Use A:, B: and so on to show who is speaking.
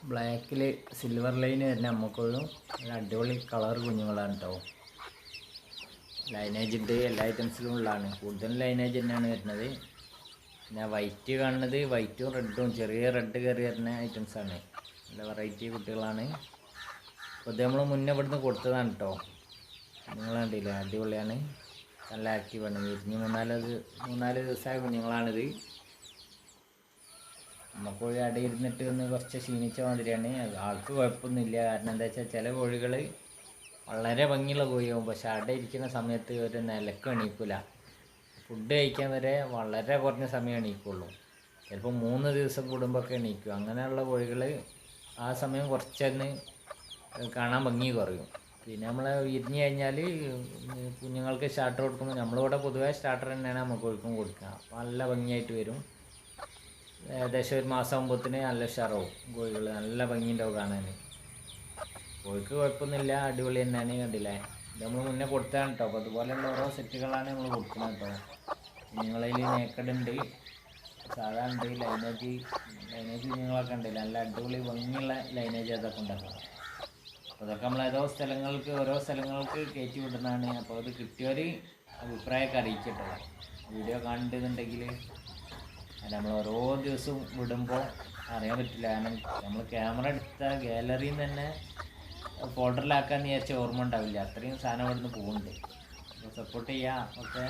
A: ബ്ലാക്കിൽ silver line വരുന്ന നമുക്കൊരു അടിപൊളി കളർ കുഞ്ഞുങ്ങളാണ് കേട്ടോ. ലൈനേജ് ഉണ്ട്, എല്ലാ ഐറ്റംസിലും ഉള്ളതാണ്. കൂടുതലും ലൈനേജ് തന്നെയാണ് വരുന്നത്. പിന്നെ വൈറ്റ് കാണുന്നത് വൈറ്റും റെഡും ചെറിയ റെഡ് കയറി വരുന്ന ഐറ്റംസാണ്. നല്ല വെറൈറ്റി കുട്ടികളാണ്. അപ്പോൾ ഇത് നമ്മൾ മുന്നേ ഇവിടുന്ന് കൊടുത്തതാണ് കേട്ടോ. നിങ്ങൾ കണ്ടില്ലേ, അടിപൊളിയാണ്, നല്ല ആക്റ്റീവാണ്. വിരിഞ്ഞ് മൂന്നാല് ദിവസമായ കുഞ്ഞുങ്ങളാണിത്. നമ്മൾ കോഴി അട ഇരുന്നിട്ട് ഒന്ന് കുറച്ച് ക്ഷീണിച്ച മാതിരിയാണ്. ആൾക്ക് കുഴപ്പമൊന്നുമില്ല. കാരണം എന്താ വെച്ചാൽ ചില കോഴികൾ വളരെ ഭംഗിയുള്ള കോഴിയാവും, പക്ഷെ അട ഇരിക്കുന്ന സമയത്ത് ഒരു നിലക്ക് എണീക്കില്ല. ഫുഡ് കഴിക്കാൻ വരെ വളരെ കുറഞ്ഞ സമയം എണീക്കുള്ളൂ. ചിലപ്പോൾ 3 ദിവസം കൂടുമ്പോഴൊക്കെ എണീക്കും. അങ്ങനെയുള്ള കോഴികൾ ആ സമയം കുറച്ചൊന്ന് കാണാൻ ഭംഗി കുറയും. പിന്നെ നമ്മൾ വിരിഞ്ഞ് കഴിഞ്ഞാൽ കുഞ്ഞുങ്ങൾക്ക് സ്റ്റാർട്ടർ കൊടുക്കുമ്പോൾ നമ്മളിവിടെ പൊതുവേ സ്റ്റാർട്ടർ തന്നെയാണ് നമുക്ക് കോഴിക്കും കൊടുക്കുക. അപ്പോൾ നല്ല ഭംഗിയായിട്ട് വരും. ഏകദേശം 1 മാസം ആകുമ്പോഴത്തേന് നല്ല ഉഷാറാവും കോഴികൾ, നല്ല ഭംഗിയുണ്ടാവും കാണാൻ. കോഴിക്ക് കുഴപ്പമൊന്നുമില്ല, അടിപൊളി തന്നെയാണ്. കണ്ടില്ലേ, ഇത് നമ്മൾ മുന്നേ കൊടുത്തതാണ് കേട്ടോ. അപ്പോൾ അതുപോലെയുള്ള ഓരോ സെറ്റുകളാണ് നമ്മൾ കൊടുക്കുന്നത് കേട്ടോ. കുഞ്ഞുങ്ങളിൽ നേക്കഡ് ഉണ്ട്, സാധാ ഉണ്ട്, ലൈനേജ് കുഞ്ഞുങ്ങളൊക്കെ ഉണ്ട്. നല്ല അടിപൊളി ഭംഗിയുള്ള ലൈനേജ് അതൊക്കെ ഉണ്ടാക്കാം. അപ്പോൾ അതൊക്കെ നമ്മൾ ഓരോ സ്ഥലങ്ങൾക്ക് കയറ്റി വിടുന്നതാണ്. അപ്പോൾ അത് കിട്ടിയവർ അഭിപ്രായമൊക്കെ അറിയിക്കട്ടോ. വീഡിയോ കാണുന്നുണ്ടെങ്കിൽ നമ്മൾ ഓരോ ദിവസവും വിടുമ്പോൾ അറിയാൻ പറ്റില്ല. കാരണം നമ്മൾ ക്യാമറ എടുത്ത ഗാലറിയിൽ നിന്ന് തന്നെ ഫോൾഡറിലാക്കാമെന്ന് വിചാരിച്ച ഓർമ്മ ഉണ്ടാവില്ല. അത്രയും സാധനം ഇവിടുന്ന് പോകുന്നുണ്ട്. അപ്പോൾ സപ്പോർട്ട് ചെയ്യാം. ഓക്കെ.